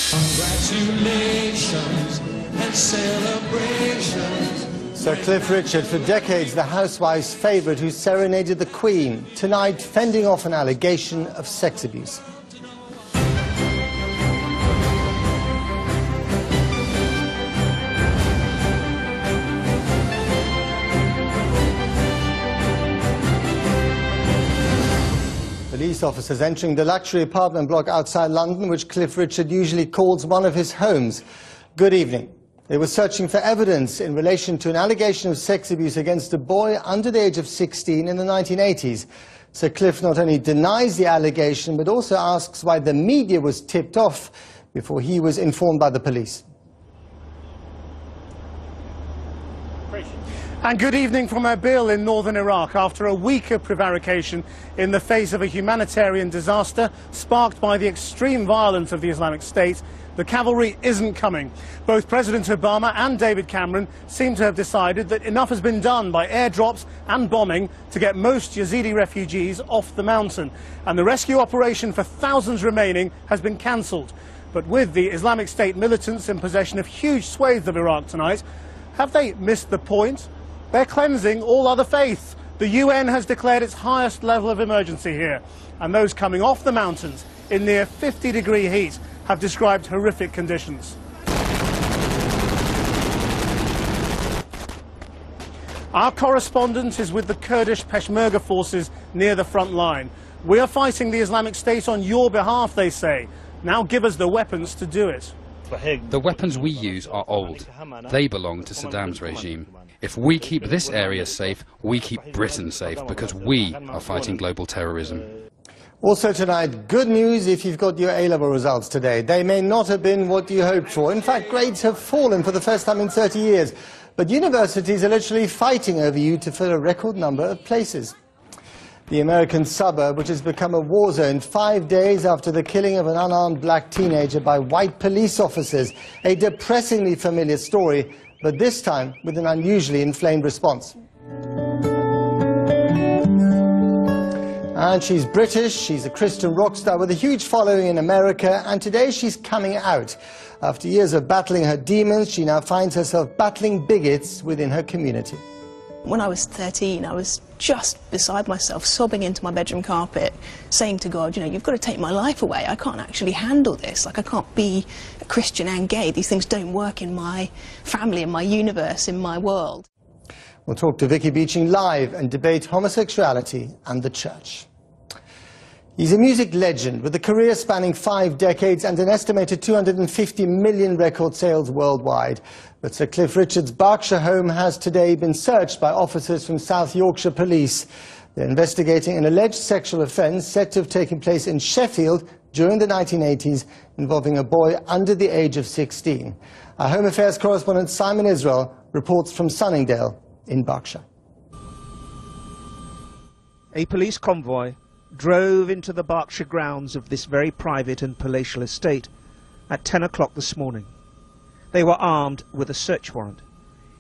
Congratulations and celebrations. Sir Cliff Richard, for decades the housewife's favourite who serenaded the Queen, tonight fending off an allegation of sex abuse. Police officers entering the luxury apartment block outside London, which Cliff Richard usually calls one of his homes. Good evening. They were searching for evidence in relation to an allegation of sex abuse against a boy under the age of 16 in the 1980s. Sir Cliff not only denies the allegation, but also asks why the media was tipped off before he was informed by the police. And good evening from Erbil in northern Iraq. After a week of prevarication in the face of a humanitarian disaster sparked by the extreme violence of the Islamic State, the cavalry isn't coming. Both President Obama and David Cameron seem to have decided that enough has been done by airdrops and bombing to get most Yazidi refugees off the mountain. And the rescue operation for thousands remaining has been cancelled. But with the Islamic State militants in possession of huge swathes of Iraq tonight, have they missed the point? They're cleansing all other faiths. The UN has declared its highest level of emergency here, and those coming off the mountains in near 50-degree heat have described horrific conditions. Our correspondent is with the Kurdish Peshmerga forces near the front line. We are fighting the Islamic State on your behalf, they say. Now give us the weapons to do it. The weapons we use are old. They belong to Saddam's regime. If we keep this area safe, we keep Britain safe, because we are fighting global terrorism. Also tonight, good news if you've got your A-level results today. They may not have been what you hoped for. In fact, grades have fallen for the first time in 30 years. But universities are literally fighting over you to fill a record number of places. The American suburb, which has become a war zone 5 days after the killing of an unarmed black teenager by white police officers. A depressingly familiar story, but this time with an unusually inflamed response. And she's British, she's a Christian rock star with a huge following in America, and today she's coming out. After years of battling her demons, she now finds herself battling bigots within her community. When I was 13, I was just beside myself, sobbing into my bedroom carpet, saying to God, you know, you've got to take my life away. I can't actually handle this. Like, I can't be a Christian and gay. These things don't work in my family, in my universe, in my world. We'll talk to Vicky Beeching live and debate homosexuality and the church. He's a music legend with a career spanning 5 decades and an estimated 250 million record sales worldwide. But Sir Cliff Richard's Berkshire home has today been searched by officers from South Yorkshire Police. They're investigating an alleged sexual offence said to have taken place in Sheffield during the 1980s involving a boy under the age of 16. Our Home Affairs correspondent Simon Israel reports from Sunningdale in Berkshire. A police convoy drove into the Berkshire grounds of this very private and palatial estate at 10 o'clock this morning. They were armed with a search warrant.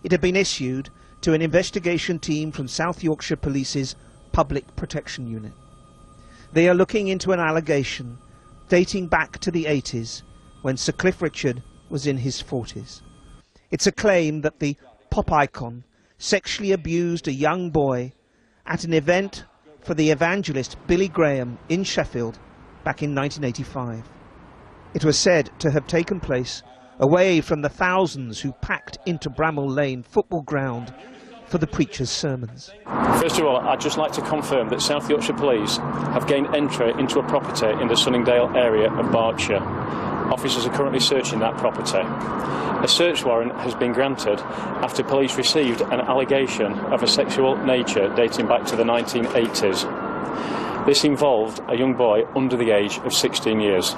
It had been issued to an investigation team from South Yorkshire Police's Public Protection Unit. They are looking into an allegation dating back to the 80s when Sir Cliff Richard was in his 40s. It's a claim that the pop icon sexually abused a young boy at an event for the evangelist Billy Graham in Sheffield back in 1985. It was said to have taken place away from the thousands who packed into Bramall Lane football ground for the preacher's sermons. First of all, I'd just like to confirm that South Yorkshire Police have gained entry into a property in the Sunningdale area of Berkshire. Officers are currently searching that property. A search warrant has been granted after police received an allegation of a sexual nature dating back to the 1980s. This involved a young boy under the age of 16 years.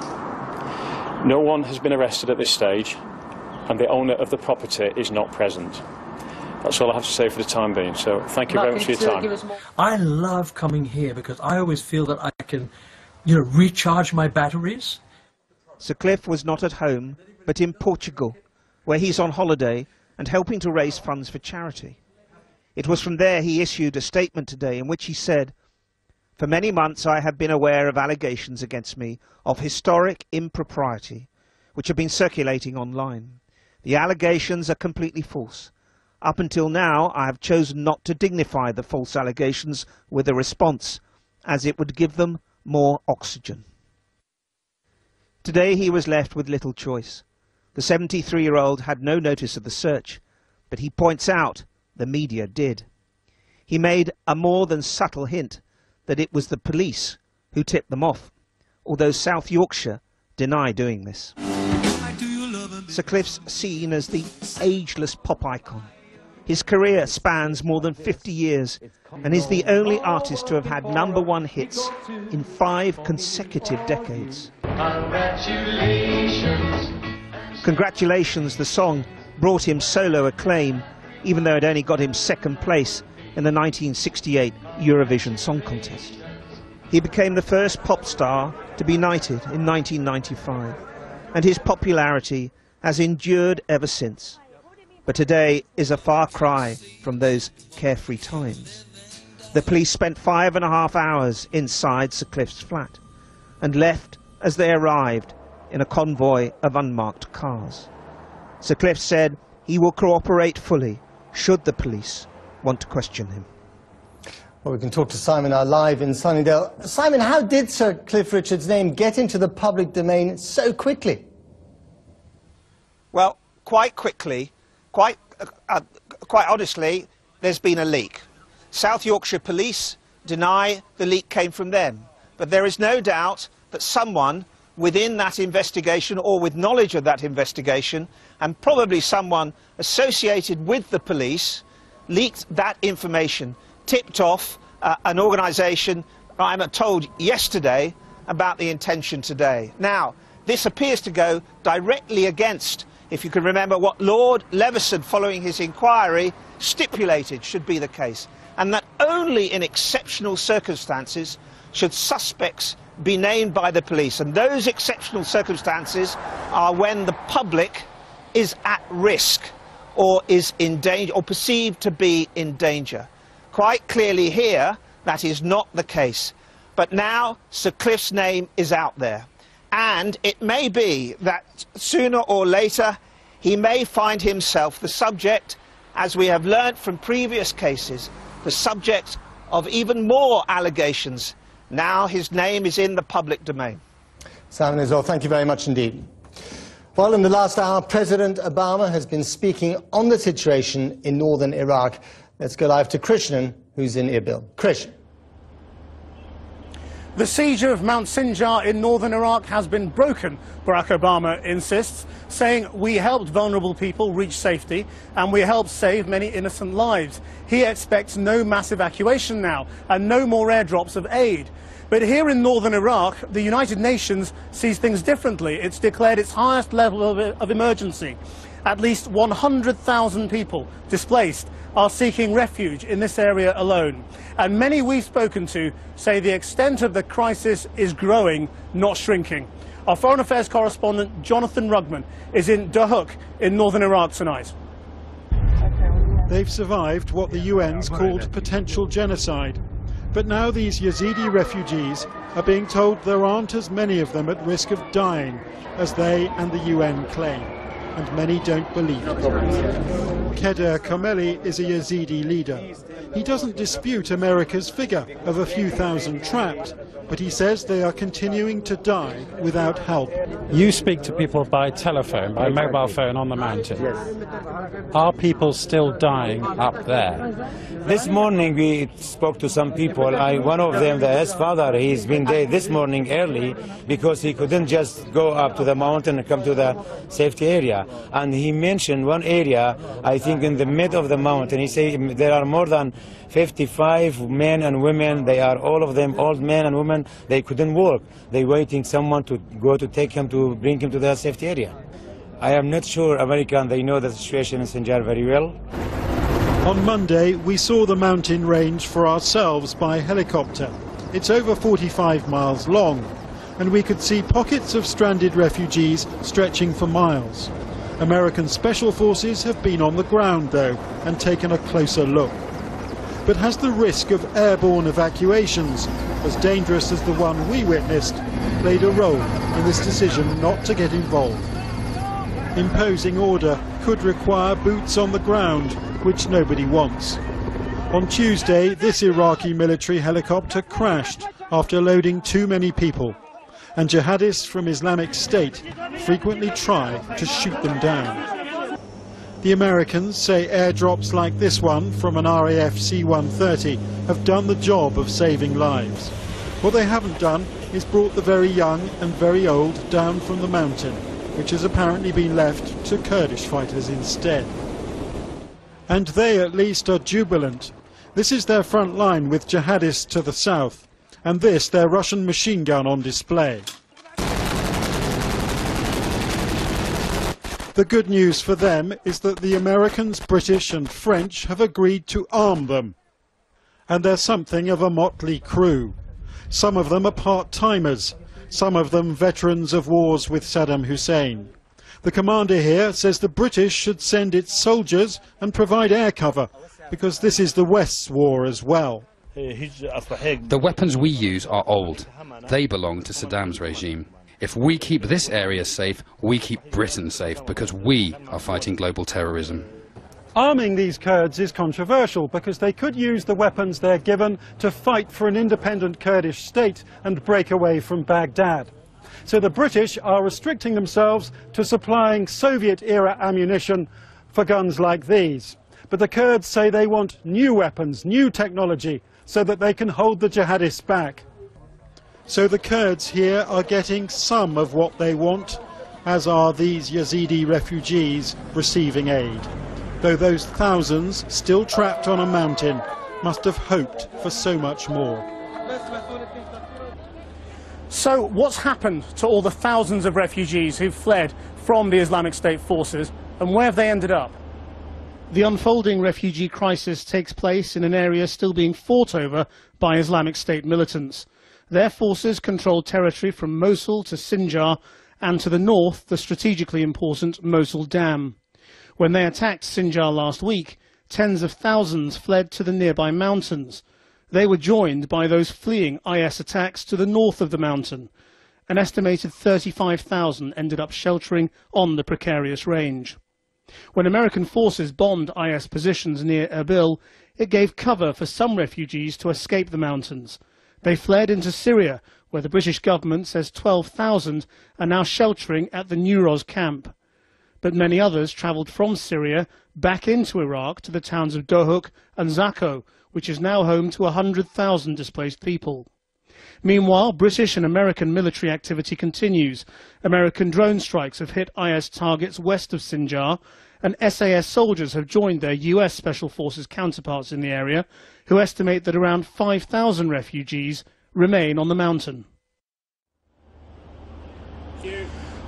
No one has been arrested at this stage, and the owner of the property is not present. That's all I have to say for the time being, so thank you very much for your time. I love coming here because I always feel that I can, recharge my batteries. Sir Cliff was not at home, but in Portugal, where he's on holiday and helping to raise funds for charity. It was from there he issued a statement today in which he said, "For many months I have been aware of allegations against me of historic impropriety, which have been circulating online. The allegations are completely false. Up until now, I have chosen not to dignify the false allegations with a response, as it would give them more oxygen. Today he was left with little choice. The 73-year-old had no notice of the search, but he points out the media did. He made a more than subtle hint that it was the police who tipped them off, although South Yorkshire deny doing this. Sir Cliff's seen as the ageless pop icon. His career spans more than 50 years and is the only artist to have had #1 hits in 5 consecutive decades. Congratulations, the song brought him solo acclaim, even though it only got him 2nd place in the 1968 Eurovision Song Contest. He became the first pop star to be knighted in 1995, and his popularity has endured ever since. But today is a far cry from those carefree times. The police spent 5.5 hours inside Sir Cliff's flat and left as they arrived in a convoy of unmarked cars. Sir Cliff said he will cooperate fully should the police want to question him. Well, we can talk to Simon now live in Sunningdale. Simon, how did Sir Cliff Richard's name get into the public domain so quickly? Well, quite quickly, quite honestly, there's been a leak. South Yorkshire Police deny the leak came from them, but there is no doubt that someone within that investigation, or with knowledge of that investigation, and probably someone associated with the police, leaked that information, tipped off an organisation, I'm told yesterday, about the intention today. Now, this appears to go directly against, if you can remember, what Lord Leveson, following his inquiry, stipulated should be the case, and that only in exceptional circumstances should suspects be named by the police. And those exceptional circumstances are when the public is at risk or is in danger, or perceived to be in danger. Quite clearly here, that is not the case. But now Sir Cliff's name is out there. And it may be that sooner or later he may find himself the subject, as we have learnt from previous cases, the subject of even more allegations. Now his name is in the public domain. Simon Isol, thank you very much indeed. Well, in the last hour, President Obama has been speaking on the situation in northern Iraq. Let's go live to Krishnan, who's in Erbil. Krishnan. The siege of Mount Sinjar in northern Iraq has been broken, Barack Obama insists, saying we helped vulnerable people reach safety and we helped save many innocent lives. He expects no mass evacuation now and no more airdrops of aid. But here in northern Iraq, the United Nations sees things differently. It's declared its highest level of emergency. At least 100,000 people displaced are seeking refuge in this area alone. And many we've spoken to say the extent of the crisis is growing, not shrinking. Our Foreign Affairs correspondent Jonathan Rugman is in Dahuk in northern Iraq tonight. They've survived what the UN's called potential genocide. But now these Yazidi refugees are being told there aren't as many of them at risk of dying as they and the UN claim. And many don't believe it. Kheder Kameli is a Yazidi leader. He doesn't dispute America's figure of a few thousand trapped, but he says they are continuing to die without help. You speak to people by telephone, by mobile phone on the mountain. Yes. Are people still dying up there? This morning we spoke to some people. One of them, his father, he's been there this morning early because he couldn't just go up to the mountain and come to the safety area. And he mentioned one area, I think in the mid of the mountain. He said there are more than 55 men and women. They are all of them old men and women. They couldn't walk. They waiting someone to go to take him, to bring him to the safety area. I am not sure American, they know the situation in Sinjar very well. On Monday, we saw the mountain range for ourselves by helicopter. It's over 45 miles long, and we could see pockets of stranded refugees stretching for miles. American special forces have been on the ground, though, and taken a closer look. But has the risk of airborne evacuations, as dangerous as the one we witnessed, played a role in this decision not to get involved? Imposing order could require boots on the ground, which nobody wants. On Tuesday, this Iraqi military helicopter crashed after loading too many people, and jihadists from Islamic State frequently try to shoot them down. The Americans say airdrops like this one from an RAF C-130 have done the job of saving lives. What they haven't done is brought the very young and very old down from the mountain, which has apparently been left to Kurdish fighters instead. And they at least are jubilant. This is their front line with jihadists to the south, and this their Russian machine gun on display. The good news for them is that the Americans, British and French have agreed to arm them. And they're something of a motley crew. Some of them are part-timers, some of them veterans of wars with Saddam Hussein. The commander here says the British should send its soldiers and provide air cover, because this is the West's war as well. The weapons we use are old. They belong to Saddam's regime. If we keep this area safe, we keep Britain safe, because we are fighting global terrorism. Arming these Kurds is controversial because they could use the weapons they're given to fight for an independent Kurdish state and break away from Baghdad. So the British are restricting themselves to supplying Soviet-era ammunition for guns like these. But the Kurds say they want new weapons, new technology, so that they can hold the jihadists back. So the Kurds here are getting some of what they want, as are these Yazidi refugees receiving aid. Though those thousands, still trapped on a mountain, must have hoped for so much more. So what's happened to all the thousands of refugees who've fled from the Islamic State forces, and where have they ended up? The unfolding refugee crisis takes place in an area still being fought over by Islamic State militants. Their forces control territory from Mosul to Sinjar, and to the north, the strategically important Mosul Dam. When they attacked Sinjar last week, tens of thousands fled to the nearby mountains. They were joined by those fleeing IS attacks to the north of the mountain. An estimated 35,000 ended up sheltering on the precarious range. When American forces bombed IS positions near Erbil, it gave cover for some refugees to escape the mountains. They fled into Syria, where the British government says 12,000 are now sheltering at the Neuroz camp. But many others travelled from Syria back into Iraq to the towns of Dohuk and Zakho, which is now home to 100,000 displaced people. Meanwhile, British and American military activity continues. American drone strikes have hit IS targets west of Sinjar, and SAS soldiers have joined their US Special Forces counterparts in the area, who estimate that around 5,000 refugees remain on the mountain.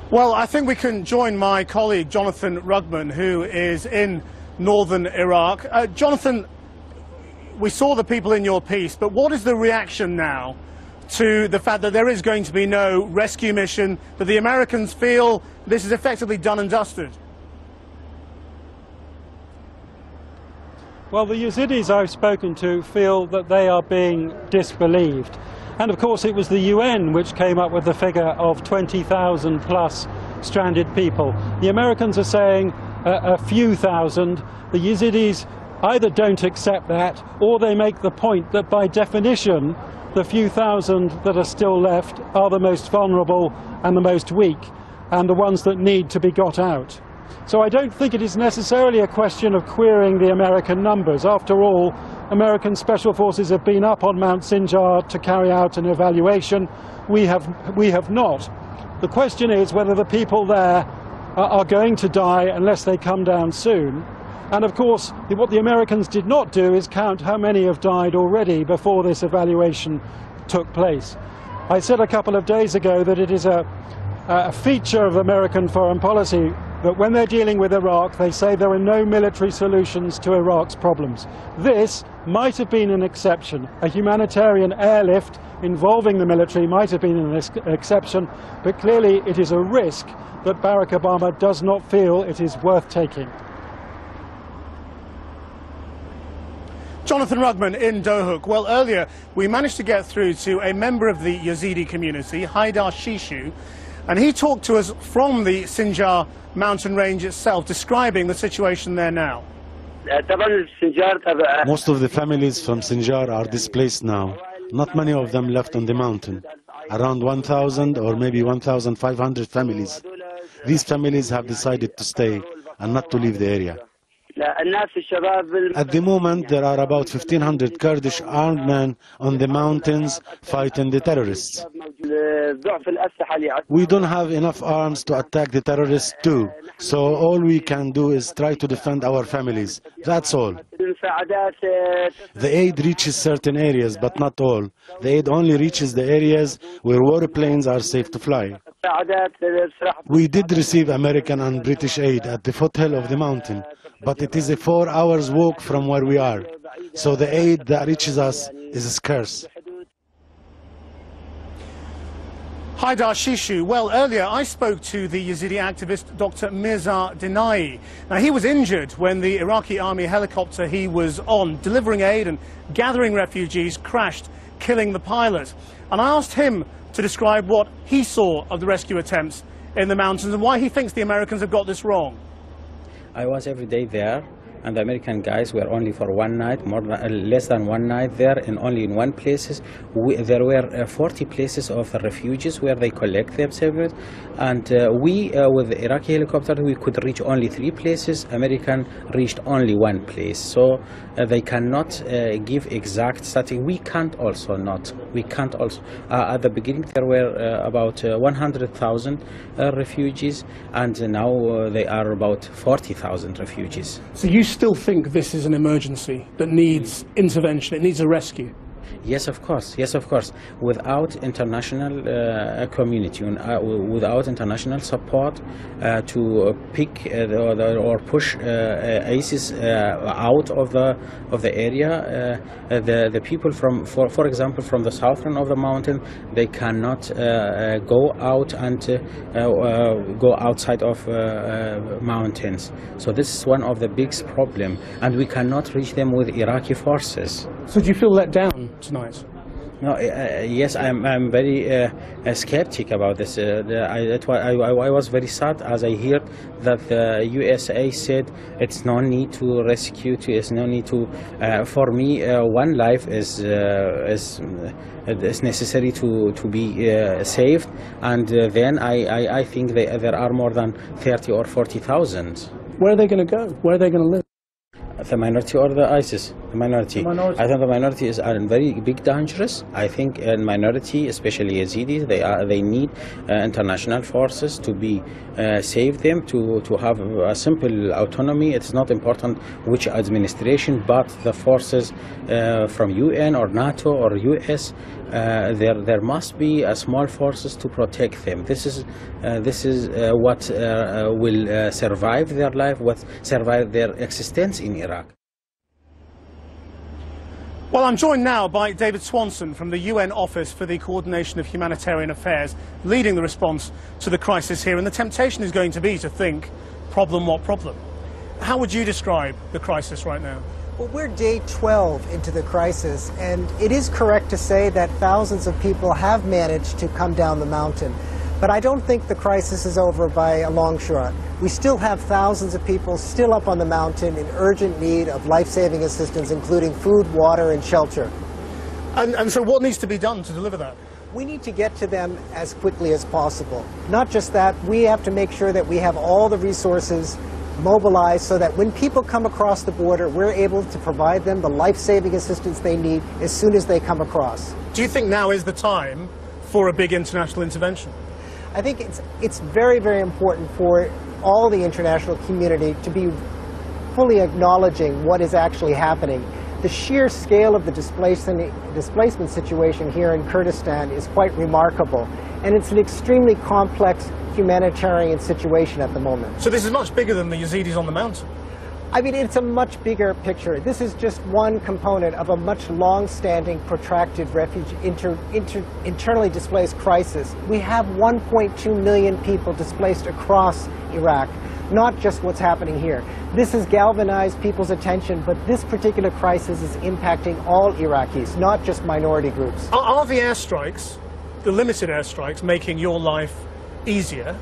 Well, I think we can join my colleague Jonathan Rugman, who is in northern Iraq. Jonathan, we saw the people in your piece, but what is the reaction now to the fact that there is going to be no rescue mission, that the Americans feel this is effectively done and dusted? Well, the Yazidis I've spoken to feel that they are being disbelieved. And of course it was the UN which came up with the figure of 20,000 plus stranded people. The Americans are saying a few thousand. The Yazidis either don't accept that, or they make the point that by definition the few thousand that are still left are the most vulnerable and the most weak, and the ones that need to be got out. So I don't think it is necessarily a question of querying the American numbers. After all, American Special Forces have been up on Mount Sinjar to carry out an evaluation. We have not. The question is whether the people there are going to die unless they come down soon. And of course, what the Americans did not do is count how many have died already before this evaluation took place. I said a couple of days ago that it is a feature of American foreign policy that when they're dealing with Iraq, they say there are no military solutions to Iraq's problems. This might have been an exception. A humanitarian airlift involving the military might have been an exception, but clearly it is a risk that Barack Obama does not feel it is worth taking. Jonathan Rugman in Dohuk. Well, earlier we managed to get through to a member of the Yazidi community, Haidar Shishu. And he talked to us from the Sinjar mountain range itself, describing the situation there now. Most of the families from Sinjar are displaced now. Not many of them left on the mountain. Around 1,000 or maybe 1,500 families. These families have decided to stay and not to leave the area. At the moment, there are about 1,500 Kurdish armed men on the mountains fighting the terrorists. We don't have enough arms to attack the terrorists too, so all we can do is try to defend our families. That's all. The aid reaches certain areas, but not all. The aid only reaches the areas where warplanes are safe to fly. We did receive American and British aid at the foothill of the mountain, but it is a 4 hours walk from where we are, so the aid that reaches us is scarce. Haidar Shishu. Well, earlier I spoke to the Yazidi activist Dr. Mirza Dinai. Now, he was injured when the Iraqi army helicopter he was on, delivering aid and gathering refugees, crashed, killing the pilot. And I asked him to describe what he saw of the rescue attempts in the mountains and why he thinks the Americans have got this wrong. I was every day there, and the American guys were only for one night, less than one night there, and only in one places. There were 40 places of refugees where they collect themselves, and we, with the Iraqi helicopter, we could reach only 3 places. American reached only 1 place, so they cannot give exact statistics. We can't also. At the beginning there were about 100,000 refugees, and now they are about 40,000 refugees. So you still think this is an emergency that needs intervention, it needs a rescue? Yes, of course. Yes, of course. Without international community, without international support to pick or push ISIS out of the area, the people from, for example, from the southern of the mountain, they cannot go out and go outside of mountains. So this is one of the biggest problems, and we cannot reach them with Iraqi forces. So do you feel let down tonight? No, yes, I'm very skeptic about this. I was very sad as I heard that the USA said it's no need to rescue, it's no need to. For me, one life is necessary to be saved, and then I think there are more than 30 or 40,000. Where are they going to go? Where are they going to live? The minority or the ISIS? The minority. I think the minority is very big dangerous. I think in minority, especially Yazidis, they need international forces to be save them, to have a simple autonomy. It's not important which administration, but the forces from UN or NATO or US. There must be small forces to protect them. This is what will survive their life, what survive their existence in Iraq. Well, I'm joined now by David Swanson from the UN Office for the Coordination of Humanitarian Affairs, leading the response to the crisis here. And the temptation is going to be to think, problem, what problem? How would you describe the crisis right now? Well, we're day 12 into the crisis, and it is correct to say that thousands of people have managed to come down the mountain. But I don't think the crisis is over by a long shot. We still have thousands of people still up on the mountain in urgent need of life-saving assistance, including food, water, and shelter. And so what needs to be done to deliver that? We need to get to them as quickly as possible. Not just that, we have to make sure that we have all the resources mobilized so that when people come across the border, we're able to provide them the life-saving assistance they need as soon as they come across. Do you think now is the time for a big international intervention? I think it's very, very important for all the international community to be fully acknowledging what is actually happening. The sheer scale of the displacement situation here in Kurdistan is quite remarkable, and it's an extremely complex humanitarian situation at the moment. So this is much bigger than the Yazidis on the mountain? I mean, it's a much bigger picture. This is just one component of a much long-standing, protracted internally displaced crisis. We have 1.2 million people displaced across Iraq, not just what's happening here. This has galvanized people's attention, but this particular crisis is impacting all Iraqis, not just minority groups. Are the airstrikes, the limited airstrikes, making your life easier?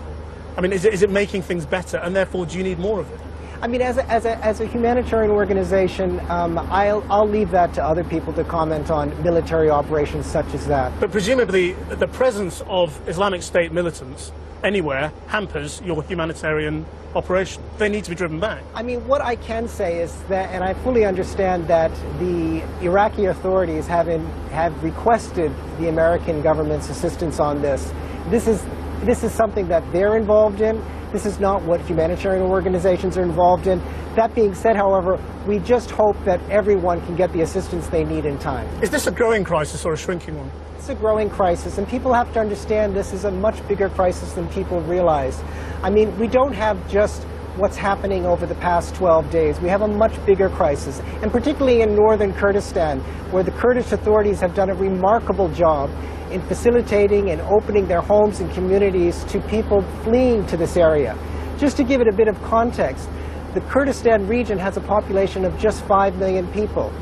I mean, is it making things better, and therefore do you need more of it? I mean, as a humanitarian organization, I'll leave that to other people to comment on military operations such as that. But presumably the presence of Islamic State militants anywhere hampers your humanitarian operation. They need to be driven back. I mean, what I can say is that, and I fully understand that the Iraqi authorities have requested the American government's assistance on this. This is something that they're involved in. This is not what humanitarian organizations are involved in. That being said, however, we just hope that everyone can get the assistance they need in time. Is this a growing crisis or a shrinking one? It's a growing crisis, and people have to understand this is a much bigger crisis than people realize. I mean, we don't have just what's happening over the past 12 days. We have a much bigger crisis, and particularly in northern Kurdistan, where the Kurdish authorities have done a remarkable job in facilitating and opening their homes and communities to people fleeing to this area. Just to give it a bit of context, the Kurdistan region has a population of just 5 million people.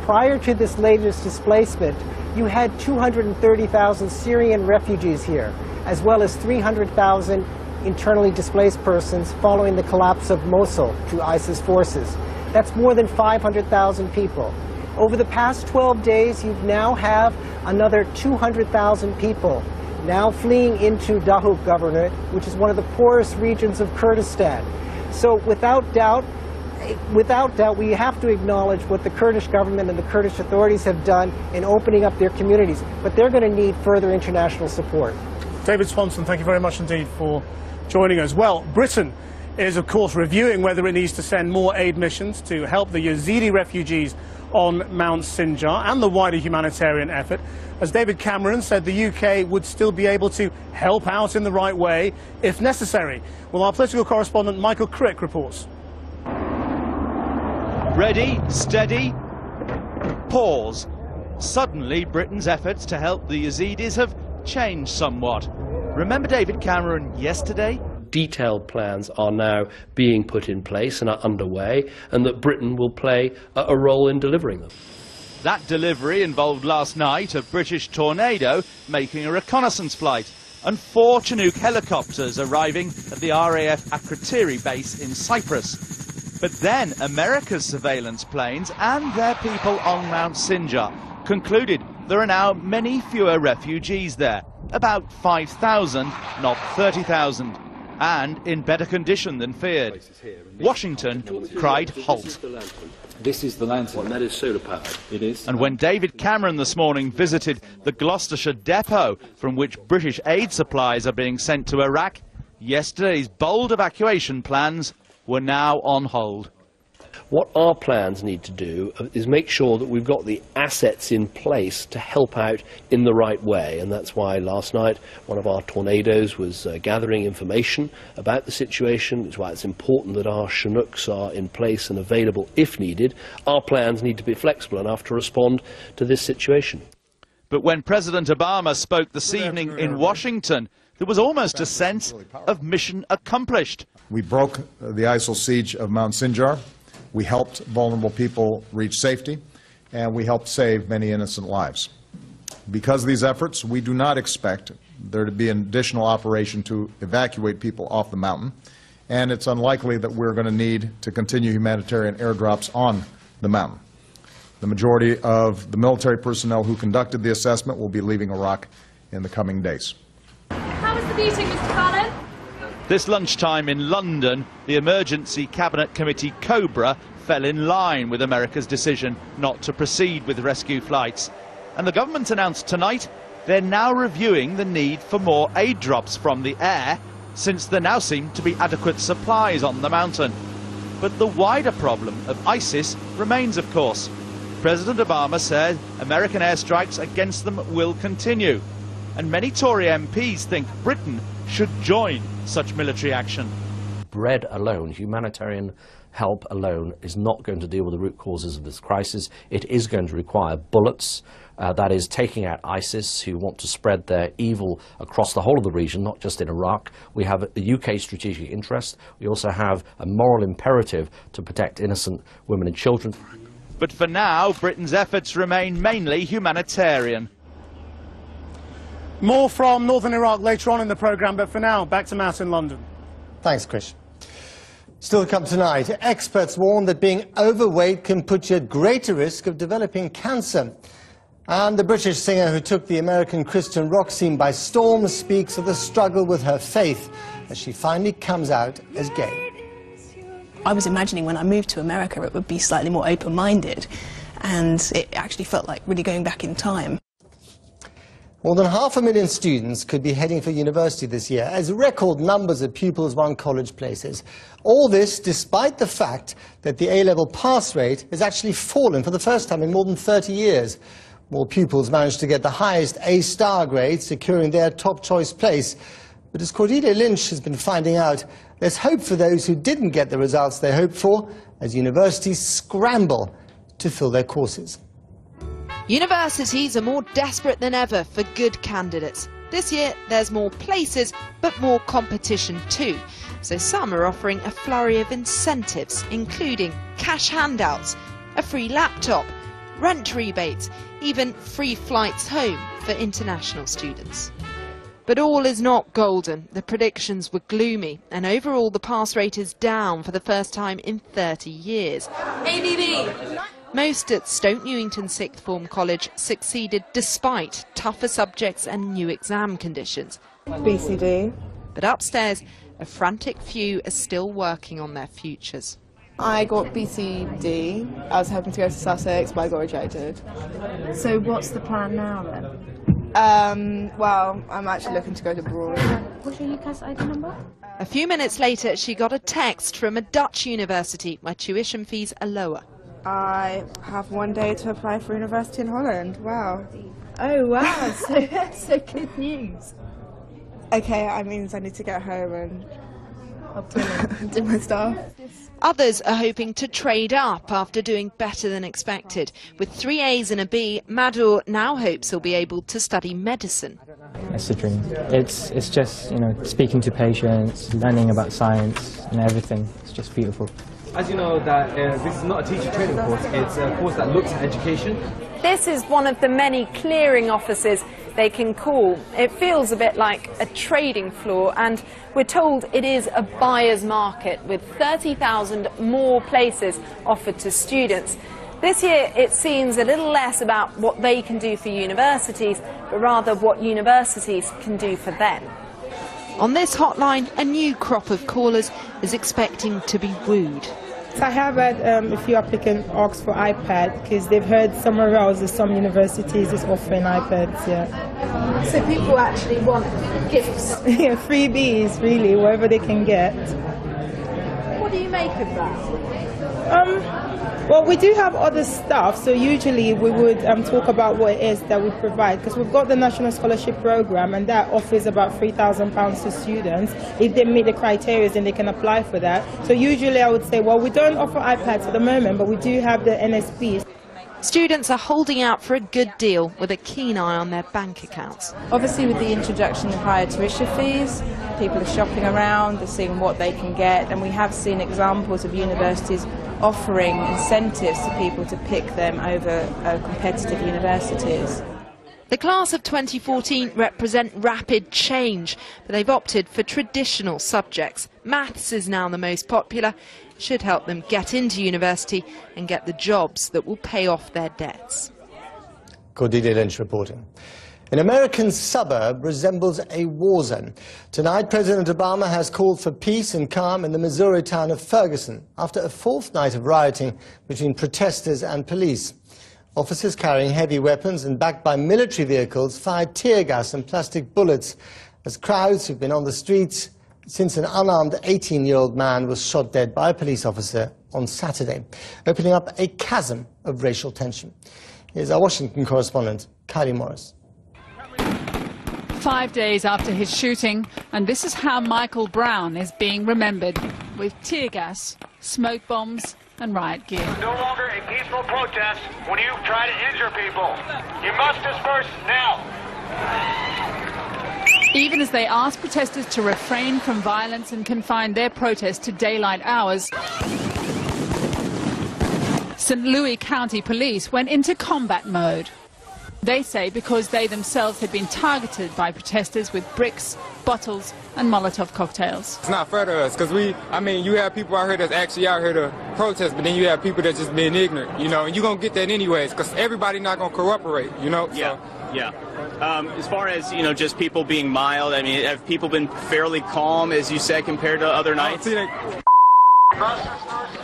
Prior to this latest displacement, you had 230,000 Syrian refugees here, as well as 300,000 internally displaced persons following the collapse of Mosul to ISIS forces. That's more than 500,000 people. Over the past 12 days, you now have another 200,000 people now fleeing into Dahuk Governorate, which is one of the poorest regions of Kurdistan. So without doubt, we have to acknowledge what the Kurdish government and the Kurdish authorities have done in opening up their communities, but they're going to need further international support. David Swanson, thank you very much indeed for joining us. Well, Britain is of course reviewing whether it needs to send more aid missions to help the Yazidi refugees on Mount Sinjar and the wider humanitarian effort. As David Cameron said, the UK would still be able to help out in the right way if necessary. Well, our political correspondent Michael Crick reports. Ready, steady, pause. Suddenly, Britain's efforts to help the Yazidis have changed somewhat. Remember David Cameron yesterday? Detailed plans are now being put in place and are underway, and that Britain will play a role in delivering them. That delivery involved last night a British Tornado making a reconnaissance flight and 4 Chinook helicopters arriving at the RAF Akrotiri base in Cyprus. But then America's surveillance planes and their people on Mount Sinjar concluded there are now many fewer refugees there, about 5,000, not 30,000. And in better condition than feared. Washington cried halt. This is the lantern. That is solar powered. It is. And when David Cameron this morning visited the Gloucestershire depot from which British aid supplies are being sent to Iraq, yesterday's bold evacuation plans were now on hold. What our plans need to do is make sure that we've got the assets in place to help out in the right way, and that's why last night one of our Tornadoes was gathering information about the situation. It's why it's important that our Chinooks are in place and available if needed. Our plans need to be flexible enough to respond to this situation. But when President Obama spoke this evening in Washington, there was almost a sense of mission accomplished. We broke the ISIL siege of Mount Sinjar. We helped vulnerable people reach safety, and we helped save many innocent lives. Because of these efforts, we do not expect there to be an additional operation to evacuate people off the mountain, and it's unlikely that we're going to need to continue humanitarian airdrops on the mountain. The majority of the military personnel who conducted the assessment will be leaving Iraq in the coming days. How was the meeting, Mr. Fallon? This lunchtime in London, the Emergency Cabinet Committee Cobra fell in line with America's decision not to proceed with rescue flights. And the government announced tonight they're now reviewing the need for more aid drops from the air, since there now seem to be adequate supplies on the mountain. But the wider problem of ISIS remains, of course. President Obama said American airstrikes against them will continue. And many Tory MPs think Britain should join such military action. Bread alone, humanitarian help alone, is not going to deal with the root causes of this crisis. It is going to require bullets, that is taking out ISIS, who want to spread their evil across the whole of the region, not just in Iraq. We have a UK strategic interest. We also have a moral imperative to protect innocent women and children. But for now, Britain's efforts remain mainly humanitarian. More from northern Iraq later on in the programme, but for now, back to Matt in London. Thanks, Chris. Still to come tonight, experts warn that being overweight can put you at greater risk of developing cancer. And the British singer who took the American Christian rock scene by storm speaks of the struggle with her faith as she finally comes out as gay. I was imagining when I moved to America it would be slightly more open-minded, and it actually felt like really going back in time. More than 500,000 students could be heading for university this year, as record numbers of pupils won college places. All this despite the fact that the A-level pass rate has actually fallen for the first time in more than 30 years. More pupils managed to get the highest A-star grade, securing their top choice place. But as Cordelia Lynch has been finding out, there's hope for those who didn't get the results they hoped for, as universities scramble to fill their courses. Universities are more desperate than ever for good candidates. This year there's more places, but more competition too. So some are offering a flurry of incentives, including cash handouts, a free laptop, rent rebates, even free flights home for international students. But all is not golden. The predictions were gloomy, and overall the pass rate is down for the first time in 30 years. ABB! Most at Stoke Newington Sixth Form College succeeded despite tougher subjects and new exam conditions. BCD. But upstairs, a frantic few are still working on their futures. I got BCD. I was hoping to go to Sussex, but I got rejected. So what's the plan now then? Well, I'm actually looking to go to abroad. What's your UCAS ID number? A few minutes later, she got a text from a Dutch university where tuition fees are lower. I have one day to apply for university in Holland. Wow. Oh, wow. so good news. Okay, that means I need to get home and do my stuff. Others are hoping to trade up after doing better than expected. With 3 A's and a B, Madhur now hopes he'll be able to study medicine. It's a dream. It's just, you know, speaking to patients, learning about science and everything. It's just beautiful. As you know, that this is not a teacher training course, it's a course that looks at education. This is one of the many clearing offices they can call. It feels a bit like a trading floor, and we're told it is a buyer's market with 30,000 more places offered to students. This year it seems a little less about what they can do for universities, but rather what universities can do for them. On this hotline, a new crop of callers is expecting to be wooed. I have had a few applicants ask for iPad because they've heard somewhere else that some universities is offering iPads, yeah. So people actually want gifts? Yeah, freebies, really, whatever they can get. What do you make of that? Well, we do have other stuff, so usually we would talk about what it is that we provide, because we've got the National Scholarship Programme, and that offers about £3,000 to students. If they meet the criteria, then they can apply for that. So usually I would say, well, we don't offer iPads at the moment, but we do have the NSPs. Students are holding out for a good deal with a keen eye on their bank accounts. Obviously, with the introduction of higher tuition fees, people are shopping around, they're seeing what they can get, and we have seen examples of universities offering incentives to people to pick them over competitive universities. The class of 2014 represent rapid change, but they've opted for traditional subjects. Maths is now the most popular. It should help them get into university and get the jobs that will pay off their debts. Cordelia Lynch reporting. An American suburb resembles a war zone. Tonight, President Obama has called for peace and calm in the Missouri town of Ferguson after a fourth night of rioting between protesters and police. Officers carrying heavy weapons and backed by military vehicles fired tear gas and plastic bullets as crowds who've been on the streets since an unarmed 18-year-old man was shot dead by a police officer on Saturday, opening up a chasm of racial tension. Here's our Washington correspondent, Kylie Morris. 5 days after his shooting, and this is how Michael Brown is being remembered, with tear gas, smoke bombs and riot gear. No longer a peaceful protest when you try to injure people. You must disperse now. Even as they asked protesters to refrain from violence and confine their protest to daylight hours, St. Louis County Police went into combat mode. They say because they themselves had been targeted by protesters with bricks, bottles and Molotov cocktails. It's not fair to us because you have people out here that's actually out here to protest, but then you have people that's just being ignorant, you know, and you're going to get that anyways because everybody not going to cooperate, you know. Yeah, yeah. As far as, you know, just people being mild, I mean, have people been fairly calm, as you said, compared to other nights?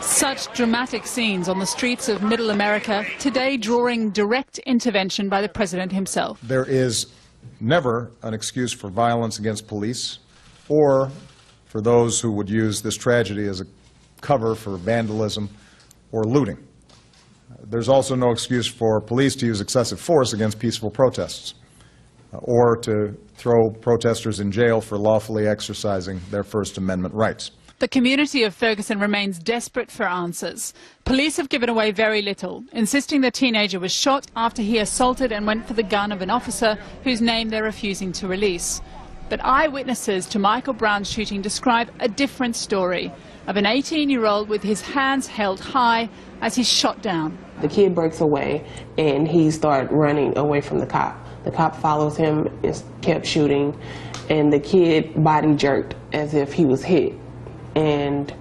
Such dramatic scenes on the streets of Middle America, today drawing direct intervention by the president himself. There is never an excuse for violence against police or for those who would use this tragedy as a cover for vandalism or looting. There's also no excuse for police to use excessive force against peaceful protests or to throw protesters in jail for lawfully exercising their First Amendment rights. The community of Ferguson remains desperate for answers. Police have given away very little, insisting the teenager was shot after he assaulted and went for the gun of an officer whose name they're refusing to release. But eyewitnesses to Michael Brown's shooting describe a different story of an 18-year-old with his hands held high as he's shot down. The kid breaks away and he started running away from the cop. The cop follows him and kept shooting, and the kid body jerked as if he was hit. And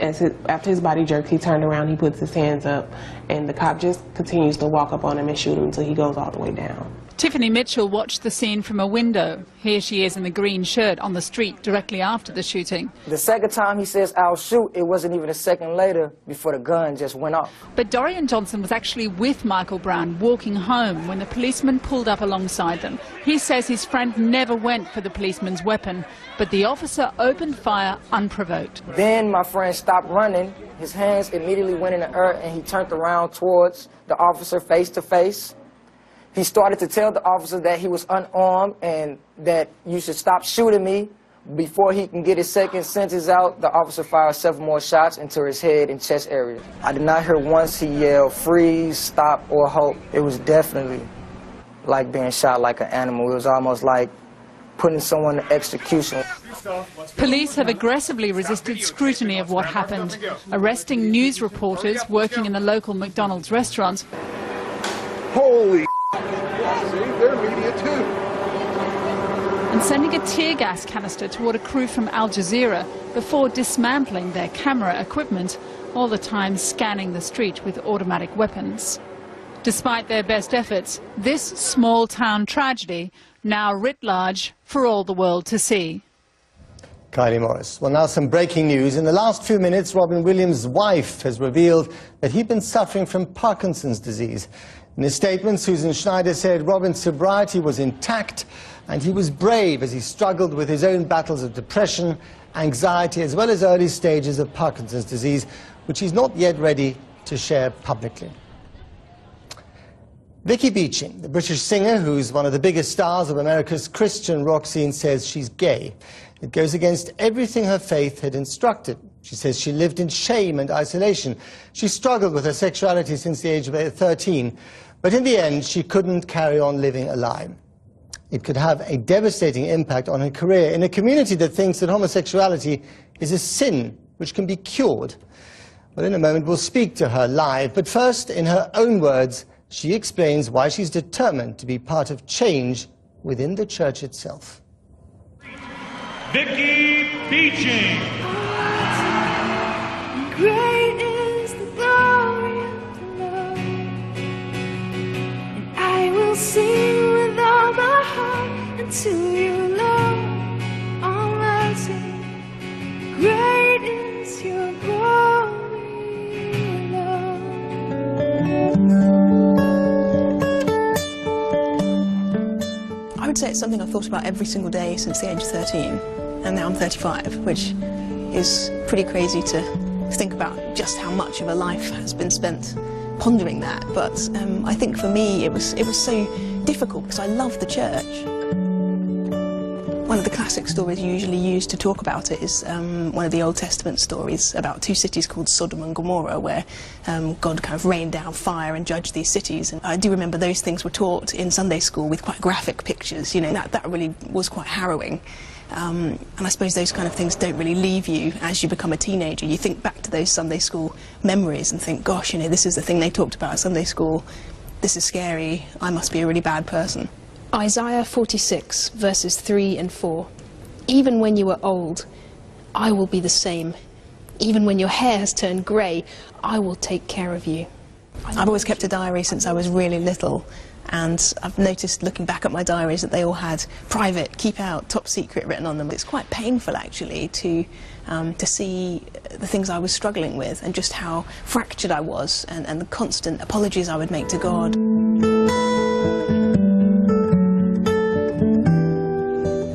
after his body jerked, he turned around, he puts his hands up, and the cop just continues to walk up on him and shoot him until he goes all the way down. Tiffany Mitchell watched the scene from a window. Here she is in the green shirt on the street directly after the shooting. The second time he says, "I'll shoot," it wasn't even a second later before the gun just went off. But Dorian Johnson was actually with Michael Brown walking home when the policeman pulled up alongside them. He says his friend never went for the policeman's weapon, but the officer opened fire unprovoked. Then my friend stopped running. His hands immediately went in the air and he turned around towards the officer face to face. He started to tell the officer that he was unarmed and that you should stop shooting me. Before he can get his second sentence out, the officer fired several more shots into his head and chest area. I did not hear once he yelled, "Freeze, stop," or "Halt." It was definitely like being shot like an animal. It was almost like putting someone to execution. Police have aggressively resisted scrutiny of what happened, arresting news reporters working in the local McDonald's restaurant. Holy see, they're media too. And sending a tear gas canister toward a crew from Al Jazeera before dismantling their camera equipment, all the time scanning the street with automatic weapons. Despite their best efforts, this small town tragedy now writ large for all the world to see. Kylie Morris. Well, now some breaking news. In the last few minutes, Robin Williams' wife has revealed that he'd been suffering from Parkinson's disease. In his statement, Susan Schneider said Robin's sobriety was intact and he was brave as he struggled with his own battles of depression, anxiety, as well as early stages of Parkinson's disease, which he's not yet ready to share publicly. Vicky Beeching, the British singer who's one of the biggest stars of America's Christian rock scene, says she's gay. It goes against everything her faith had instructed. She says she lived in shame and isolation. She struggled with her sexuality since the age of 13, but in the end she couldn't carry on living a lie. It could have a devastating impact on her career in a community that thinks that homosexuality is a sin which can be cured. Well, in a moment we'll speak to her live, but first, in her own words, she explains why she's determined to be part of change within the church itself. Vicky Beeching. Great is the glory of the Lord, and I will sing with all my heart unto you, Lord Almighty. Great is your glory, Lord. I would say it's something I've thought about every single day since the age of 13, and now I'm 35, which is pretty crazy to think about just how much of a life has been spent pondering that. But I think for me it was so difficult because I love the church. One of the classic stories usually used to talk about it is one of the Old Testament stories about two cities called Sodom and Gomorrah, where God kind of rained down fire and judged these cities. And I do remember those things were taught in Sunday school with quite graphic pictures. You know, that really was quite harrowing. And I suppose those kind of things don't really leave you as you become a teenager. You think back to those Sunday school memories and think, gosh, you know, this is the thing they talked about at Sunday school. this is scary, I must be a really bad person. Isaiah 46, verses 3 and 4. Even when you are old, I will be the same. Even when your hair has turned grey, I will take care of you. I've always kept a diary since I was really little, and I've noticed looking back at my diaries that they all had private, keep out, top secret written on them. It's quite painful actually to see the things I was struggling with and just how fractured I was, and the constant apologies I would make to God.